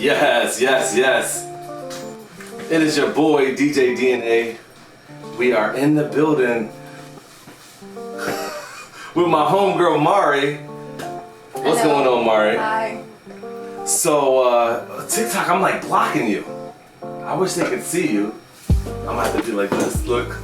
Yes, yes, yes. It is your boy, DJ DNA. We are in the building with my homegirl, Mari. What's Hello. going on, Mari? Hi. So, TikTok, I'm like blocking you. I wish they could see you. I'm gonna have to do like this, look.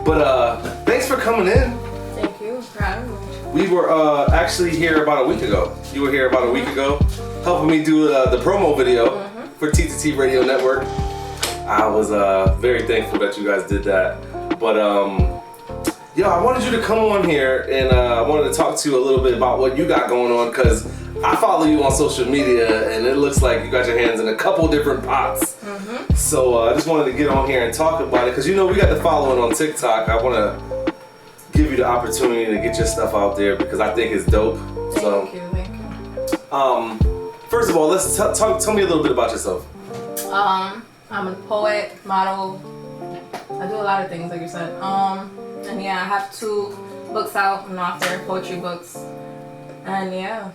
But thanks for coming in. Thank you for having me. We were actually here about a week ago. You were here about a week ago, helping me do the promo video for TTT Radio Network. I was very thankful that you guys did that. But yo, I wanted you to come on here and I wanted to talk to you a little bit about what you got going on, because I follow you on social media and it looks like you got your hands in a couple different pots. So I just wanted to get on here and talk about it, because you know we got the following on TikTok. I want to give you the opportunity to get your stuff out there because I think it's dope. Thank you. First of all, let's tell me a little bit about yourself. I'm a poet, model. I do a lot of things, like you said. And yeah, I have 2 books out. I'm an author, poetry books. And yeah,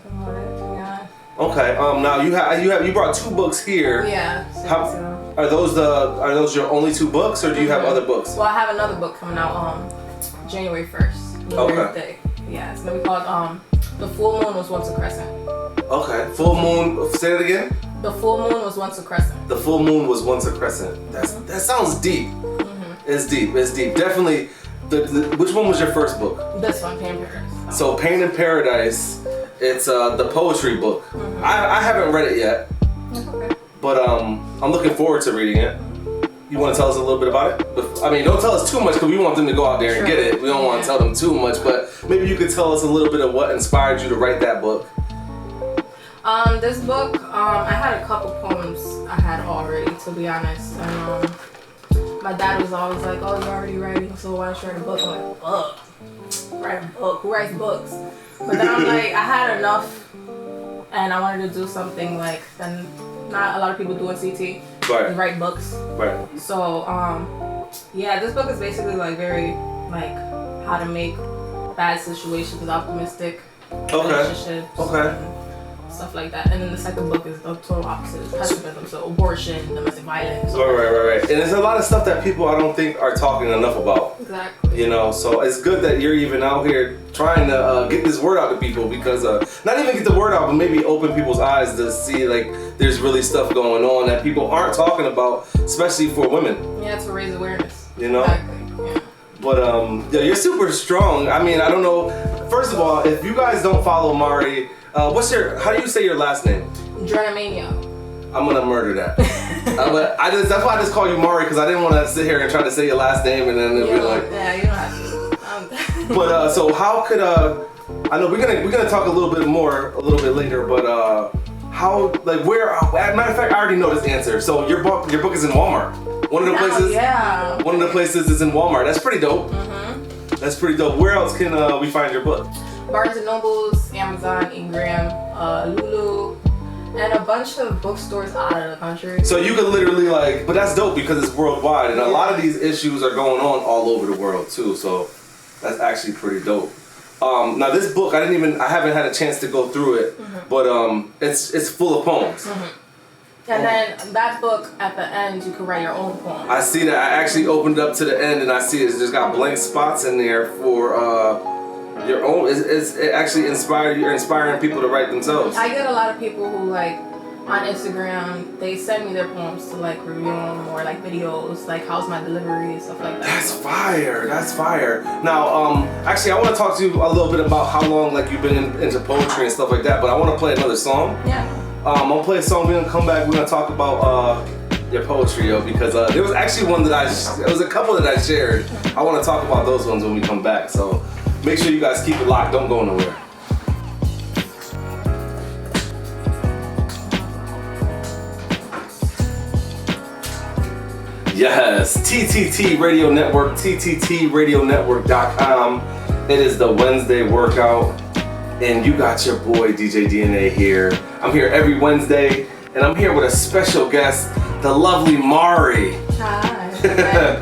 yeah. Okay. Now you brought 2 books here. Yeah. Are those your only 2 books, or do you have other books? Well, I have another book coming out January 1st. New Year's Day. Yeah, it's gonna be called The Full Moon Was Once a Crescent. Okay. Full moon. Say it again. The Full Moon Was Once a Crescent. The full moon was once a crescent. That sounds deep. It's deep. It's deep. Definitely. Which one was your first book? This one, Pain in Paradise. So Pain in Paradise. It's the poetry book. I haven't read it yet. Okay. But I'm looking forward to reading it. You want to tell us a little bit about it? I mean, don't tell us too much because we want them to go out there and get it. We don't want to tell them too much, but maybe you could tell us a little bit of what inspired you to write that book. This book, I had a couple poems I had already, to be honest. And my dad was always like, "Oh, you're already writing, so why don't you write a book?" I'm like, "Book? Write a book? Who writes books?" But then I'm like, I had enough, and I wanted to do something like that not a lot of people do in CT. Right. Write books. Right. So, yeah, this book is basically like very like how to make bad situations optimistic. Relationships. Okay. And stuff like that. And then the second book is the total opposite, pessimism. So abortion, domestic violence. Right. And there's a lot of stuff that people I don't think are talking enough about. Exactly. You know, so it's good that you're even out here trying to get this word out to people, because not even get the word out, but maybe open people's eyes to see like there's really stuff going on that people aren't talking about, especially for women. Yeah, to raise awareness. You know? Exactly. Yeah. But yeah, you're super strong. I mean, I don't know. First of all, if you guys don't follow Mari, how do you say your last name? Drenamania. I'm gonna murder that. That's why I just call you Mari, because I didn't want to sit here and try to say your last name and then it'd be like. Yeah, you don't have to. But so how could I know we're gonna talk a little bit later, but how, like, where? Matter of fact, I already know this answer. So your book is in Walmart. One of the places. Yeah. One of the places is in Walmart. That's pretty dope. That's pretty dope. Where else can we find your book? Barnes & Nobles, Amazon, Ingram, Lulu, and a bunch of bookstores out of the country. So you could literally but that's dope because it's worldwide, and a lot of these issues are going on all over the world too. So that's actually pretty dope. Now this book, I haven't had a chance to go through it, but it's full of poems. And then that book, at the end, you can write your own poem. I see that. I actually opened up to the end, and I see it's just got blank spots in there for your own. It's actually you're inspiring people to write themselves. I get a lot of people who on Instagram, they send me their poems to review them, or videos, how's my delivery and stuff like that. That's fire. Now, actually, I want to talk to you a little bit about how long you've been into poetry and stuff like that. But I want to play another song. Yeah. I'm gonna play a song. We're gonna come back. We're gonna talk about your poetry, because there was actually one there was a couple that I shared. I want to talk about those ones when we come back. So make sure you guys keep it locked. Don't go nowhere. Yes, TTT Radio Network, TTTRadioNetwork.com. It is the Wednesday workout, and you got your boy DJ DNA here. I'm here every Wednesday, and I'm here with a special guest, the lovely Mari. Hi.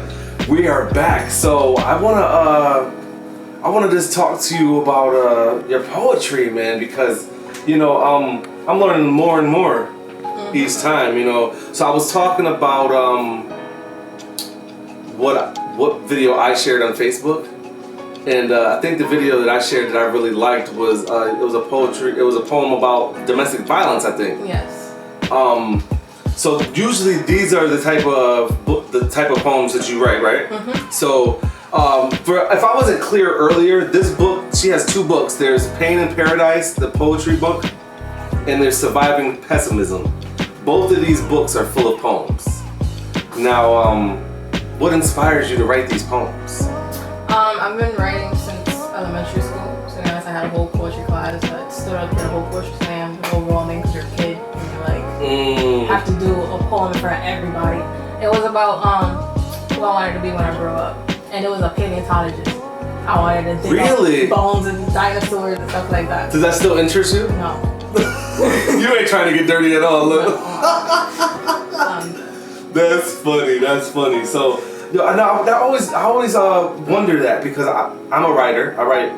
We are back. So I wanna just talk to you about your poetry, man, because you know, I'm learning more and more each time, you know. So I was talking about what video I shared on Facebook, and I think the video that I shared that I really liked was it was a poem about domestic violence, I think. Yes. So usually these are the type of poems that you write, right? So if I wasn't clear earlier, this book, she has two books. There's Pain in Paradise, the poetry book, and there's Surviving Pessimism. Both of these books are full of poems. Now, what inspires you to write these poems? I've been writing since elementary school. So I had a whole poetry class. I stood up in a whole poetry slam, overwhelming because you're a kid and you're like have to do a poem in front of everybody. It was about who I wanted to be when I grew up, and it was a paleontologist. I wanted to dig up bones and dinosaurs and stuff like that. Does that still interest you? No. You ain't trying to get dirty at all, look. No. That's funny. That's funny. So, I always wonder that because I'm a writer. I write,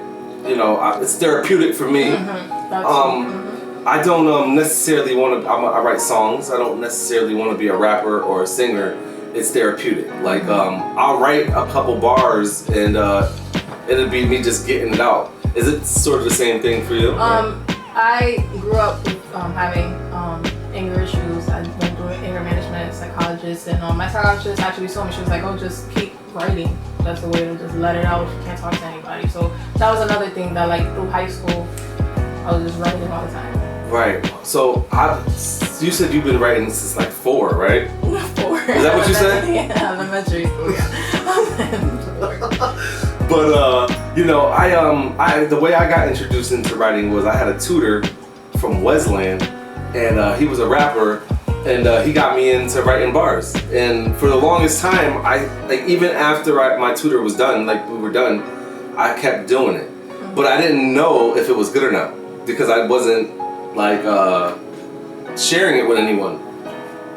you know, it's therapeutic for me. I don't necessarily want to. I write songs. I don't necessarily want to be a rapper or a singer. It's therapeutic. Like I'll write a couple bars and it'll be me just getting it out. Is it sort of the same thing for you? I grew up with having anger issues. I went through an anger management psychologist, and my psychologist actually told me, she was like, "Oh, just keep writing. That's the way to just let it out. You can't talk to anybody." So that was another thing that, like, through high school, I was just writing all the time. Right. So you said you've been writing since like 4, right? 4. Is that what you said? Yeah, elementary school. But you know, I the way I got introduced into writing was I had a tutor from Wesleyan, and he was a rapper, and he got me into writing bars. And for the longest time, even after my tutor was done, like we were done, I kept doing it. But I didn't know if it was good or not because I wasn't like sharing it with anyone.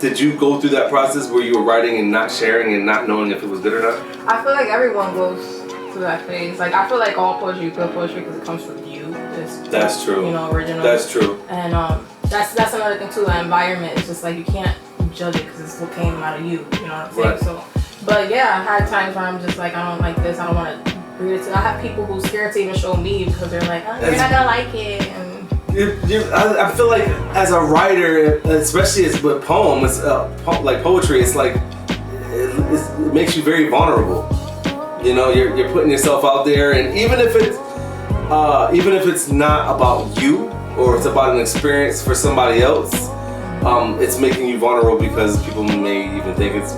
Did you go through that process where you were writing and not sharing and not knowing if it was good or not? I feel like everyone goes through that phase. Like, I feel like all poetry is good poetry because it comes from you. That's true. You know, original. That's true. And that's another thing too. The environment is just like you can't judge it because it's what came out of you. You know what I'm saying? Right. So, but yeah, I've had times where I'm just like, I don't like this. I don't want to read it. I have people who's scared to even show me because they're like, oh, you're not gonna like it. And I feel like as a writer, especially with poems, like poetry, it's like it makes you very vulnerable. You know, you're putting yourself out there, and even if it's not about you or it's about an experience for somebody else, it's making you vulnerable because people may even think it's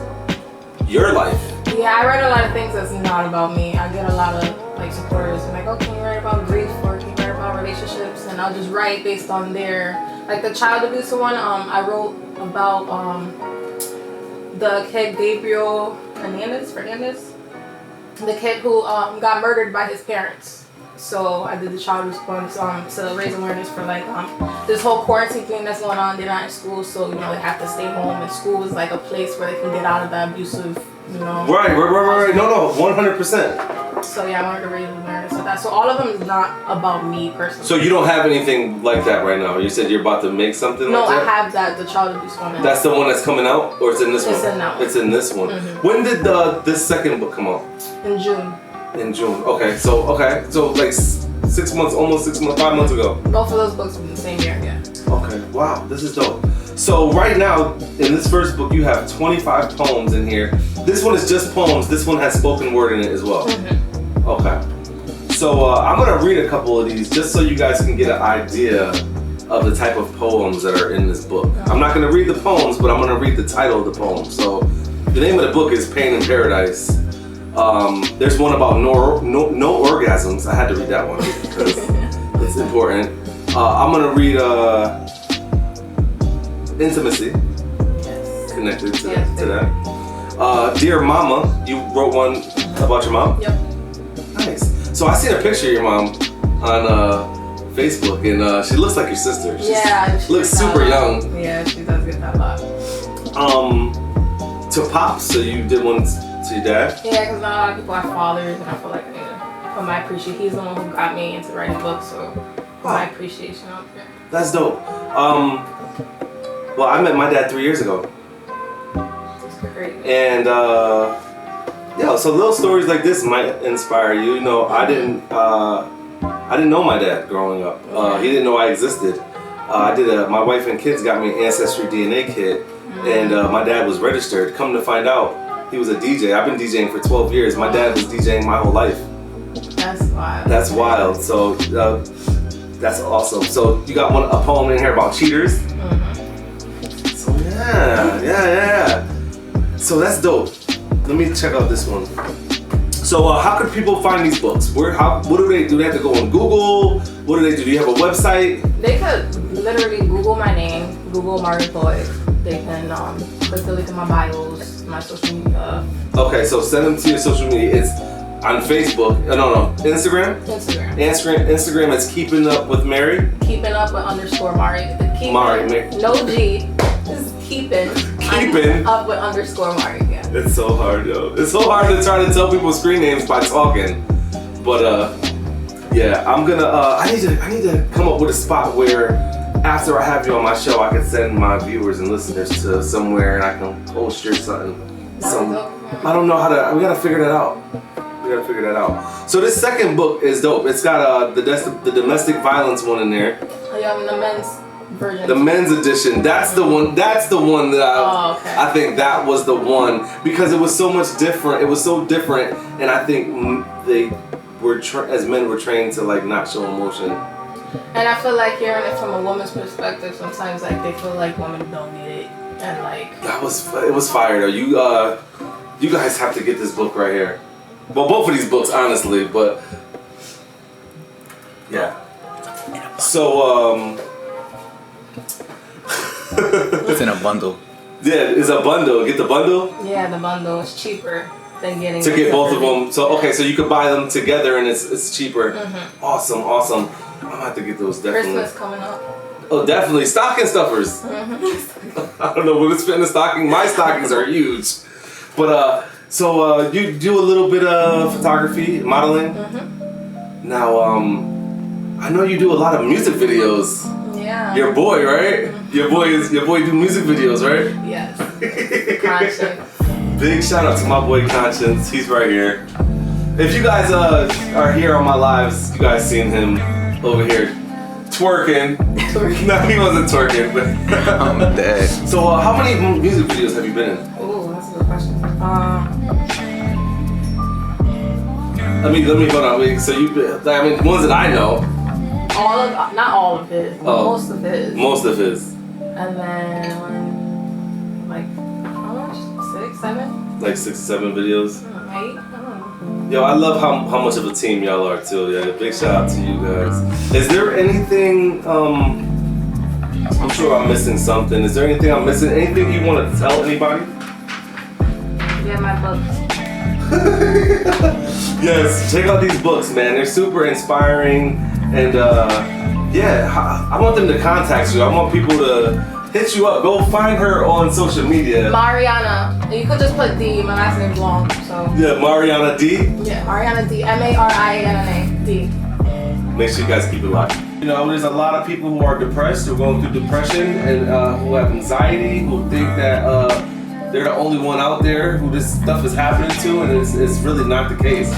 your life. Yeah, I write a lot of things that's not about me. I get a lot of like supporters and like, oh, can you write about grief or can you write about relationships? And I'll just write based on their, like the child abuse one. I wrote about the kid Gabriel Fernandez, the kid who got murdered by his parents. So I did the child abuse poems to raise awareness for like this whole quarantine thing that's going on. They're not in school, so you know they have to stay home. And school is like a place where they can get out of the abusive, you know. Right. No, 100%. So yeah, I wanted to raise awareness of that. So all of them is not about me personally. So you don't have anything like that right now? You said you're about to make something like that? No, I have that, the child abuse one. That's the one that's coming out? Or it's in this one? It's in that one. It's in this one. Mm-hmm. When did this second book come out? In June. In June. Okay, so like 6 months, almost 6 months, 5 months ago. Both of those books were in the same year, yeah. Okay, wow, this is dope. So right now, in this first book, you have 25 poems in here. This one is just poems. This one has spoken word in it as well. Mm-hmm. Okay. So I'm gonna read a couple of these just so you guys can get an idea of the type of poems that are in this book. I'm not gonna read the poems, but I'm gonna read the title of the poem. So the name of the book is Pain in Paradise. There's one about no orgasms. I had to read that one because it's important. I'm gonna read intimacy, yes, connected to that. Dear Mama, you wrote one about your mom? Yep. Nice. So I seen a picture of your mom on Facebook, and she looks like your sister. She looks super young. Yeah, she does get that a lot. To Pops, so you did one to your dad? Yeah, because not a lot of people have fathers, and I feel like I need to put my appreciation. He's the one who got me into writing books, so my appreciation out there. That's dope. Well, I met my dad 3 years ago. That's great. And so little stories like this might inspire you. You know, I didn't know my dad growing up. He didn't know I existed. My wife and kids got me an Ancestry DNA kit, and my dad was registered. Come to find out, he was a DJ. I've been DJing for 12 years. My dad was DJing my whole life. That's wild. That's wild. So that's awesome. So you got a poem in here about cheaters. So yeah. So that's dope. Let me check out this one. So how could people find these books? What do they do? Do they have to go on Google? What do they do? Do you have a website? They could literally Google my name, Google Mari Floyd. They can click the link in my bios, my social media. Okay, so send them to your social media. It's on Facebook. No, Instagram. Instagram is Keeping Up with Mari. Keeping Up with _Mari. Mari. No G. Just keeping up with _Mari. Yeah. It's so hard, yo. It's so hard to try to tell people screen names by talking. But yeah, I'm gonna. I need to come up with a spot where after I have you on my show, I can send my viewers and listeners to somewhere and I can post your something. I don't know how to. We gotta figure that out. So this second book is dope. It's got the domestic violence one in there. Yeah, the men's version. The men's edition. That's the one. That's the one that I think that was the one because it was so much different. It was so different, and I think they were as men were trained to like not show emotion. And I feel like hearing it from a woman's perspective, sometimes like they feel like women don't need it, and like it was fire though. You guys have to get this book right here. Well, both of these books, honestly, but yeah. So it's in a bundle. Yeah, it's a bundle. Get the bundle. Yeah, the bundle is cheaper than getting to get both of them. So okay, so you could buy them together and it's cheaper. Awesome. I'm gonna have to get those definitely. Christmas coming up. Oh, definitely stocking stuffers. I don't know what it's fit in the stocking. My stockings are huge, but so you do a little bit of photography, modeling. Now I know you do a lot of music videos. Yeah. Your boy, right? Your boy do music videos, right? Yes. Conscience. Big shout out to my boy Conscience. He's right here. If you guys are here on my lives, you guys seen him over here twerking. No, he wasn't twerking, but I'm dead. So how many music videos have you been in? Oh, that's a good question. Let me hold on. So ones that I know. Not all of his, but most of his. Most of his. And then like how much? 6, 7? Like 6, 7 videos. 8. I don't know. Yo, I love how much of a team y'all are too. Yeah, big shout out to you guys. Is there anything? I'm sure I'm missing something. Is there anything I'm missing? Anything you want to tell anybody? Yeah, my books. Yes, check out these books, man. They're super inspiring, and I want them to contact you. I want people to hit you up. Go find her on social media. Mariana. You could just put D. My last name's long, so. Yeah, Mariana D. Yeah, Mariana D. MARIANNA D. Make sure you guys keep it locked. You know, there's a lot of people who are depressed, who are going through depression, and who have anxiety, who think that they're the only one out there who this stuff is happening to, and it's really not the case.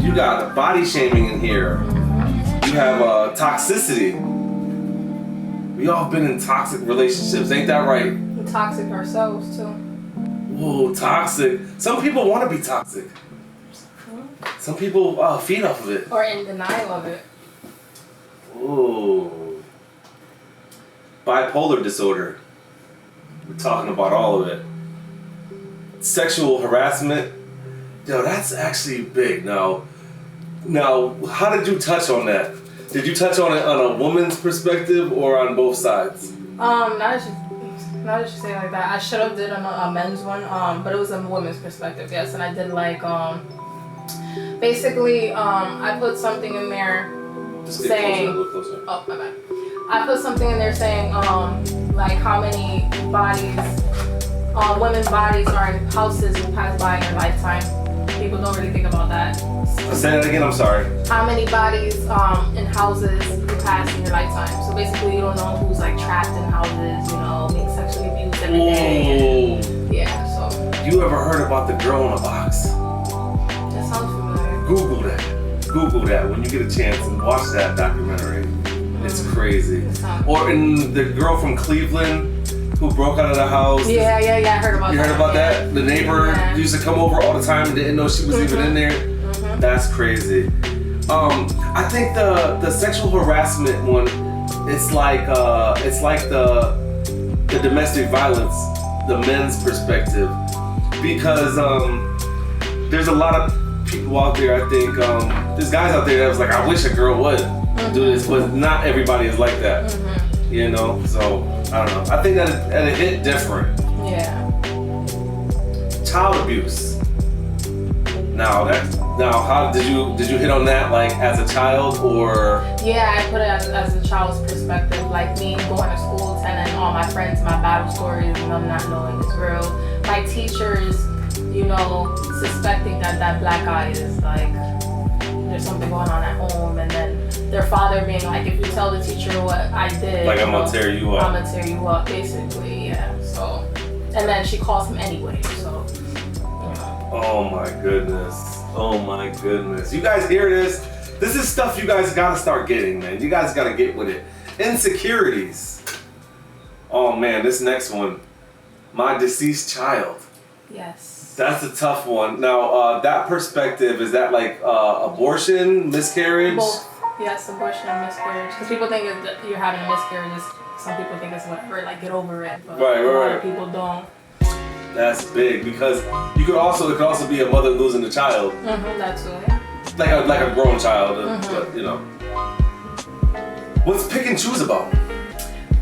You got body shaming in here. You have toxicity. We all been in toxic relationships, ain't that right? We're toxic ourselves too. Whoa, toxic. Some people want to be toxic. Some people feed off of it. Or in denial of it. Ooh. Bipolar disorder. We're talking about all of it. Sexual harassment. Yo, that's actually big. Now, how did you touch on that? Did you touch on it on a woman's perspective or on both sides? Now that you say it like that, I should have did a men's one, but it was a woman's perspective, yes. And I did like, basically, I put something in there saying, oh my bad. I put something in there saying, like how many bodies, women's bodies are in houses you pass by in your lifetime. people don't really think about that. Say that again, I'm sorry. How many bodies in houses you pass in your lifetime? So basically, you don't know who's like trapped in houses, you know, being sexually abused every day. And, yeah, so. You ever heard about the girl in a box? That sounds familiar. Google that. Google that when you get a chance and watch that documentary. It's crazy. Or in the girl from Cleveland who broke out of the house. Yeah, I heard about that. You heard about that? The neighbor used to come over all the time and didn't know she was even in there. That's crazy. I think the sexual harassment one, it's like the domestic violence, the men's perspective, because there's a lot of people out there. I think there's guys out there that was like, I wish a girl would do this, but not everybody is like that. You know, so I don't know. I think that it hit different. Yeah. Child abuse. Now how did you hit on that like as a child or? Yeah, I put it as a child's perspective, like me going to school telling all my friends my battle stories and them not knowing it's real. My teachers, you know, suspecting that black eye is like there's something going on at home, and then their father being like, if you tell the teacher what I did, like I'm gonna tear you up. I'm gonna tear you up, basically, yeah. So, and then she calls him anyway, so. Oh my goodness. Oh my goodness. You guys hear this? This is stuff you guys gotta start getting, man. You guys gotta get with it. Insecurities. Oh man, this next one. My deceased child. Yes. That's a tough one. Now, that perspective, is that like abortion, miscarriage? Both. Yes, abortion and miscarriage. Because people think that you're having a miscarriage. Some people think it's whatever, like get over it. But a lot of people don't. That's big because it could also be a mother losing a child. That too, yeah. Like a grown child, but you know. What's pick and choose about?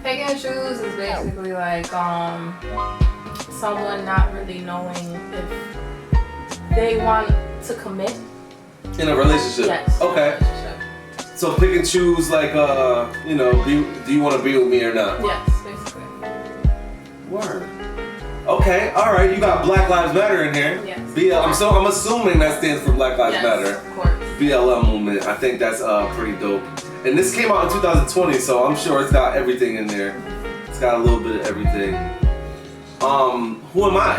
Pick and choose is basically like someone not really knowing if they want to commit in a relationship. Yes. Okay. So pick and choose, like, you know, do you want to be with me or not? Yes, basically. Word. Okay, all right. You got Black Lives Matter in here. Yes. I'm assuming that stands for Black Lives Matter. Of course. BLM movement. I think that's pretty dope. And this came out in 2020, so I'm sure it's got everything in there. It's got a little bit of everything. Who am I?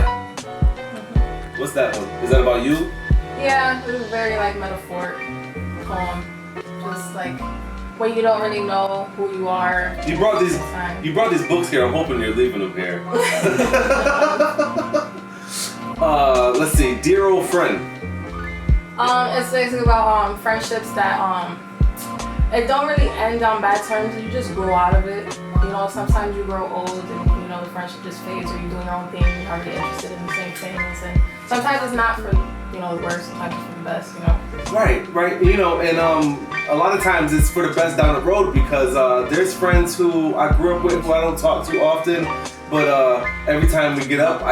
What's that one? Is that about you? Yeah, it was very like metaphoric poem. Just like when you don't really know who you are. You brought these books here. I'm hoping you're leaving them here. Let's see. Dear old friend. It's basically about friendships that it don't really end on bad terms. You just grow out of it. You know, sometimes you grow old and you know the friendship just fades, or you're doing your own thing. You're not really interested in the same things, and sometimes it's not for the worst. Sometimes it's for the best. You know. Right. You know, and a lot of times it's for the best down the road because there's friends who I grew up with who I don't talk to often, but every time we get up,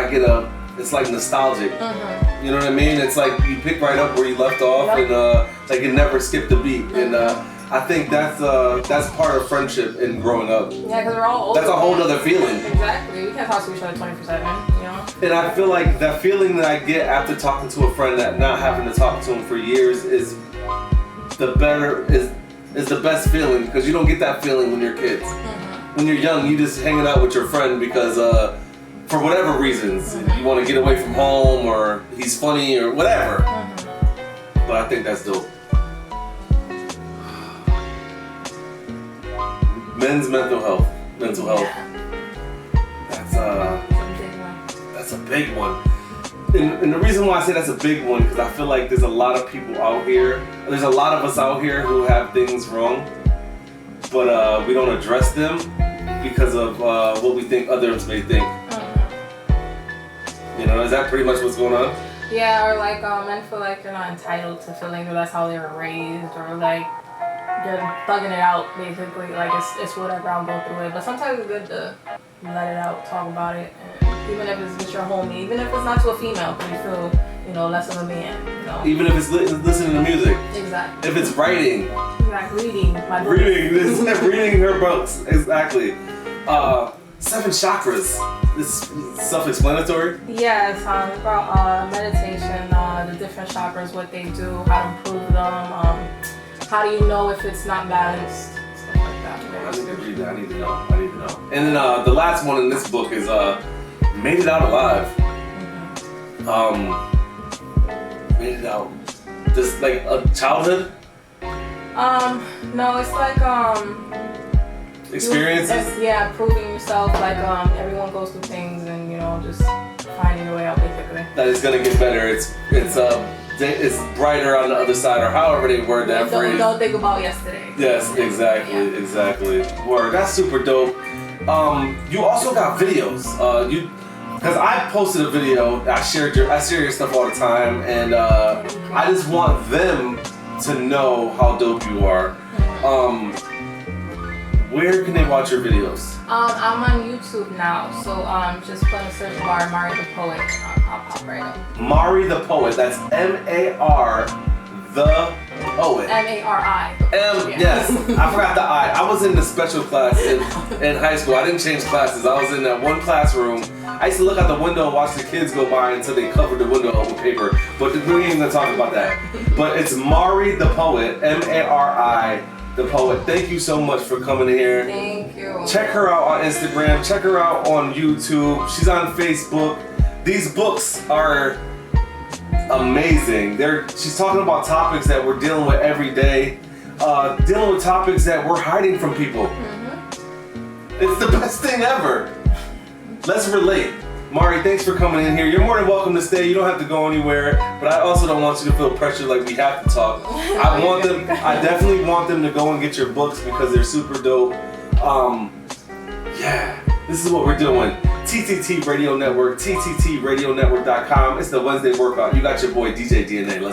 it's like nostalgic. You know what I mean? It's like you pick right up where you left off, and like it never skipped a beat. And I think that's part of friendship and growing up. Yeah, because we're all old. That's a whole other feeling. Exactly. We can't talk to each other 24/7. You know. And I feel like that feeling that I get after talking to a friend, that not having to talk to him for years, is the best feeling, because you don't get that feeling when you're kids. When you're young, you just hanging out with your friend because for whatever reasons you want to get away from home, or he's funny or whatever. But I think that's dope. Men's mental health. Yeah. That's a big one. And the reason why I say that's a big one, because I feel like there's a lot of people out here, there's a lot of us out here who have things wrong, but we don't address them because of what we think others may think. You know, is that pretty much what's going on? Yeah, or like men feel like they're not entitled to feelings, or that's how they were raised, or like they're thugging it out, basically. Like it's whatever, I'll go through it. But sometimes it's good to let it out, talk about it, and even if it's with your homie, even if it's not to a female, because you feel, less of a man. Even if it's listening to music. Exactly. If it's writing. Exactly. Reading. Reading her books. Exactly. 7 chakras. It's self-explanatory. Yeah, it's about meditation, the different chakras, what they do, how to improve them, how do you know if it's not balanced, stuff like that. I need to read that. I need to know. And then the last one in this book is Made It Out Alive. Made it out. Just like a childhood No, it's like experiences. Yeah, proving yourself. Like everyone goes through things, and just finding your way out basically. That it's gonna get better. It's brighter on the other side, or however they word that phrase. Don't think about yesterday. Yes, exactly. Word. That's super dope. You also got videos. Because I posted a video. I share your stuff all the time, and I just want them to know how dope you are. Where can they watch your videos? I'm on YouTube now, so just put in the search bar Mari the Poet. I'll pop right up. Mari the Poet. That's M-A-R the Poet. M-A-R-I. Yes, I forgot the I. I was in the special class in high school. I didn't change classes. I was in that one classroom. I used to look out the window and watch the kids go by until they covered the window up with paper. But we ain't even gonna talk about that. But it's Mari the Poet, M-A-R-I the Poet. Thank you so much for coming here. Thank you. Check her out on Instagram. Check her out on YouTube. She's on Facebook. These books are amazing. She's talking about topics that we're dealing with every day. Dealing with topics that we're hiding from people. It's the best thing ever. Let's relate. Mari, thanks for coming in here. You're more than welcome to stay. You don't have to go anywhere, but I also don't want you to feel pressure like we have to talk. I definitely want them to go and get your books because they're super dope. Yeah, this is what we're doing. TTT Radio Network, TTTRadioNetwork.com. It's the Wednesday workout. You got your boy DJ DNA. Let's